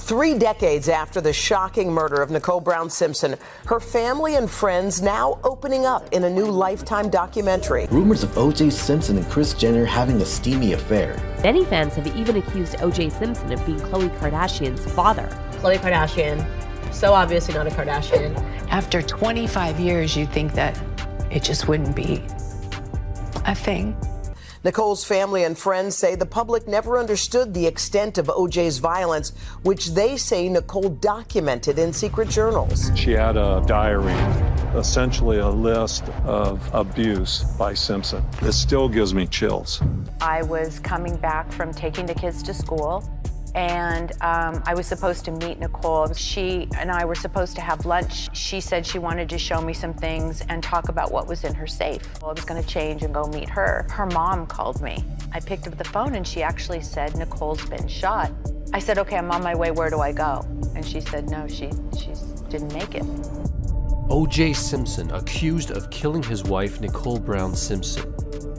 3 decades after the shocking murder of Nicole Brown Simpson, her family and friends now opening up in a new Lifetime documentary. Rumors of O.J. Simpson and Kris Jenner having a steamy affair. Many fans have even accused O.J. Simpson of being Khloe Kardashian's father. Khloe Kardashian, so obviously not a Kardashian. After 25 years, you'd think that it just wouldn't be a thing. Nicole's family and friends say the public never understood the extent of O.J.'s violence, which they say Nicole documented in secret journals. She had a diary, essentially a list of abuse by Simpson. It still gives me chills. I was coming back from taking the kids to school, and I was supposed to meet Nicole. She and I were supposed to have lunch. She said she wanted to show me some things and talk about what was in her safe. Well, I was going to change and go meet her. Her mom called me. I picked up the phone and she actually said, Nicole's been shot. I said, okay, I'm on my way, where do I go? And she said, no, she didn't make it. O.J. Simpson accused of killing his wife, Nicole Brown Simpson.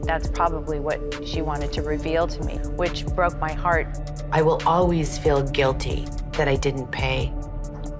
That's probably what she wanted to reveal to me, which broke my heart. I will always feel guilty that I didn't pay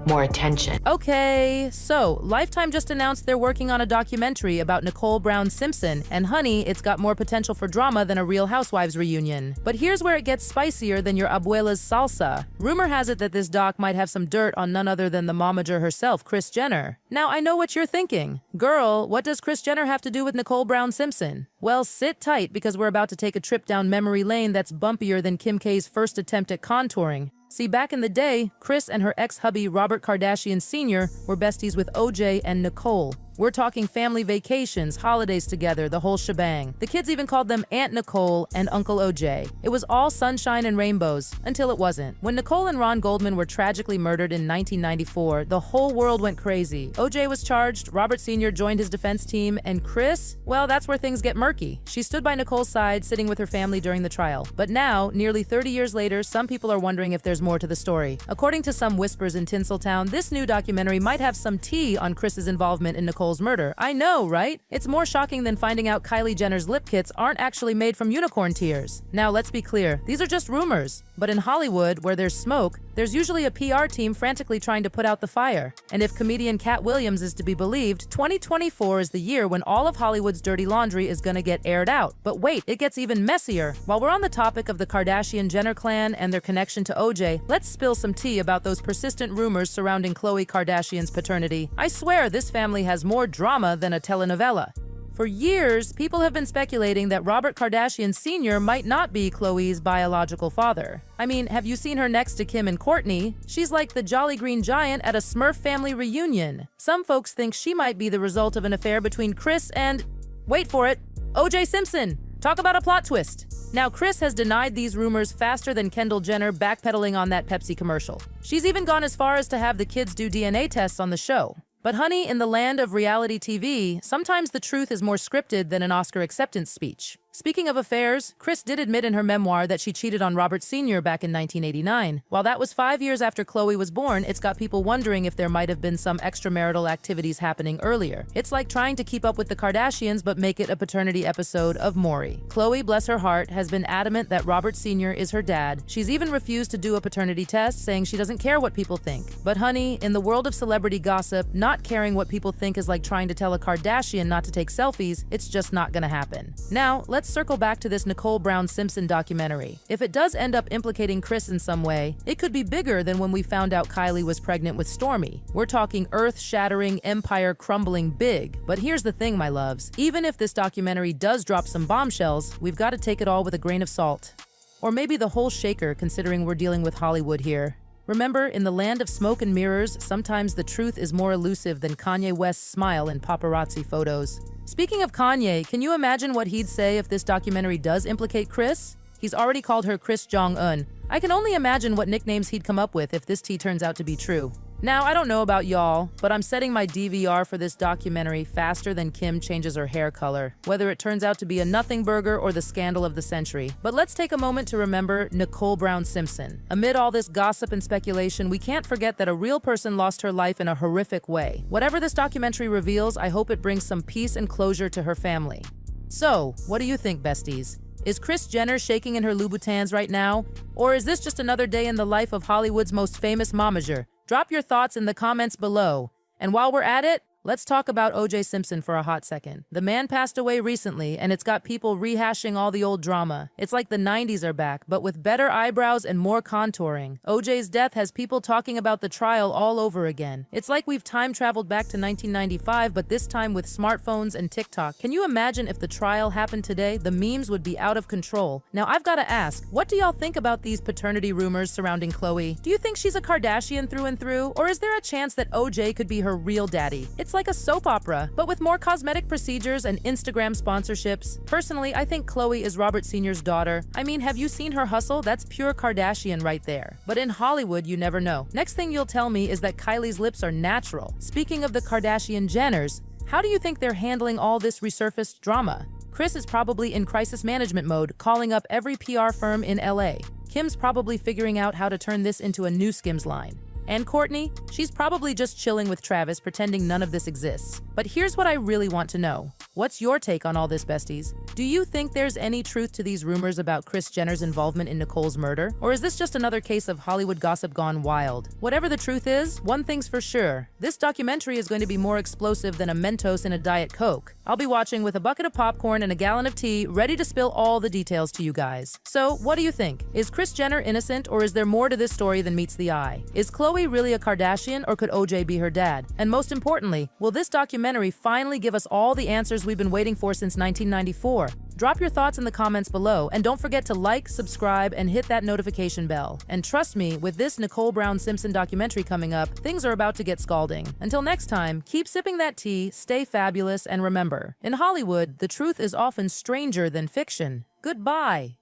more attention. Okay, so Lifetime just announced they're working on a documentary about Nicole Brown Simpson, and honey, it's got more potential for drama than a Real Housewives reunion. But here's where it gets spicier than your abuela's salsa. Rumor has it that this doc might have some dirt on none other than the momager herself, Kris Jenner. Now, I know what you're thinking. Girl, what does Kris Jenner have to do with Nicole Brown Simpson? Well, sit tight, because we're about to take a trip down memory lane that's bumpier than Kim K's first attempt at contouring. See, back in the day, Kris and her ex-hubby Robert Kardashian Sr. were besties with O.J. and Nicole. We're talking family vacations, holidays together, the whole shebang. The kids even called them Aunt Nicole and Uncle O.J. It was all sunshine and rainbows, until it wasn't. When Nicole and Ron Goldman were tragically murdered in 1994, the whole world went crazy. O.J. was charged, Robert Sr. joined his defense team, and Kris, well, that's where things get murky. She stood by Nicole's side, sitting with her family during the trial. But now, nearly 30 years later, some people are wondering if there's more to the story. According to some whispers in Tinseltown, this new documentary might have some tea on Kris's involvement in Nicole's murder. I know, right? It's more shocking than finding out Kylie Jenner's lip kits aren't actually made from unicorn tears. Now, let's be clear. These are just rumors. But in Hollywood, where there's smoke, there's usually a PR team frantically trying to put out the fire. And if comedian Cat Williams is to be believed, 2024 is the year when all of Hollywood's dirty laundry is gonna get aired out. But wait, it gets even messier. While we're on the topic of the Kardashian-Jenner clan and their connection to O.J., let's spill some tea about those persistent rumors surrounding Khloe Kardashian's paternity. I swear this family has more drama than a telenovela. For years, people have been speculating that Robert Kardashian Sr. might not be Khloe's biological father. I mean, have you seen her next to Kim and Kourtney? She's like the Jolly Green Giant at a Smurf family reunion. Some folks think she might be the result of an affair between Kris and, wait for it, O.J. Simpson. Talk about a plot twist. Now, Kris has denied these rumors faster than Kendall Jenner backpedaling on that Pepsi commercial. She's even gone as far as to have the kids do DNA tests on the show. But honey, in the land of reality TV, sometimes the truth is more scripted than an Oscar acceptance speech. Speaking of affairs, Kris did admit in her memoir that she cheated on Robert Sr. back in 1989. While that was 5 years after Khloe was born, it's got people wondering if there might have been some extramarital activities happening earlier. It's like trying to keep up with the Kardashians but make it a paternity episode of Maury. Khloe, bless her heart, has been adamant that Robert Sr. is her dad. She's even refused to do a paternity test, saying she doesn't care what people think. But honey, in the world of celebrity gossip, not caring what people think is like trying to tell a Kardashian not to take selfies. It's just not gonna happen. Now, let's circle back to this Nicole Brown Simpson documentary. If it does end up implicating Kris in some way, it could be bigger than when we found out Kylie was pregnant with Stormi. We're talking earth-shattering, empire-crumbling big. But here's the thing, my loves. Even if this documentary does drop some bombshells, we've got to take it all with a grain of salt. Or maybe the whole shaker, considering we're dealing with Hollywood here. Remember, in the land of smoke and mirrors, sometimes the truth is more elusive than Kanye West's smile in paparazzi photos. Speaking of Kanye, can you imagine what he'd say if this documentary does implicate Kris? He's already called her Kris Jong-un. I can only imagine what nicknames he'd come up with if this tea turns out to be true. Now, I don't know about y'all, but I'm setting my DVR for this documentary faster than Kim changes her hair color, whether it turns out to be a nothing burger or the scandal of the century. But let's take a moment to remember Nicole Brown Simpson. Amid all this gossip and speculation, we can't forget that a real person lost her life in a horrific way. Whatever this documentary reveals, I hope it brings some peace and closure to her family. So, what do you think, besties? Is Kris Jenner shaking in her Louboutins right now? Or is this just another day in the life of Hollywood's most famous momager? Drop your thoughts in the comments below. And while we're at it, let's talk about O.J. Simpson for a hot second. The man passed away recently, and it's got people rehashing all the old drama. It's like the 90s are back, but with better eyebrows and more contouring. O.J.'s death has people talking about the trial all over again. It's like we've time-traveled back to 1995, but this time with smartphones and TikTok. Can you imagine if the trial happened today? The memes would be out of control. Now, I've got to ask, what do y'all think about these paternity rumors surrounding Khloe? Do you think she's a Kardashian through and through, or is there a chance that O.J. could be her real daddy? It's like a soap opera, but with more cosmetic procedures and Instagram sponsorships. Personally, I think Khloe is Robert Sr.'s daughter. I mean, have you seen her hustle? That's pure Kardashian right there. But in Hollywood, you never know. Next thing you'll tell me is that Kylie's lips are natural. Speaking of the Kardashian Jenners, how do you think they're handling all this resurfaced drama? Kris is probably in crisis management mode, calling up every PR firm in LA. Kim's probably figuring out how to turn this into a new Skims line. And Kourtney? She's probably just chilling with Travis, pretending none of this exists. But here's what I really want to know. What's your take on all this, besties? Do you think there's any truth to these rumors about Kris Jenner's involvement in Nicole's murder? Or is this just another case of Hollywood gossip gone wild? Whatever the truth is, one thing's for sure. This documentary is going to be more explosive than a Mentos in a Diet Coke. I'll be watching with a bucket of popcorn and a gallon of tea, ready to spill all the details to you guys. So, what do you think? Is Kris Jenner innocent, or is there more to this story than meets the eye? Is Khloe really a Kardashian, or could OJ be her dad? And most importantly, will this documentary finally give us all the answers we've been waiting for since 1994? Drop your thoughts in the comments below, and don't forget to like, subscribe, and hit that notification bell. And trust me, with this Nicole Brown Simpson documentary coming up, things are about to get scalding. Until next time, keep sipping that tea, stay fabulous, and remember, in Hollywood, the truth is often stranger than fiction. Goodbye.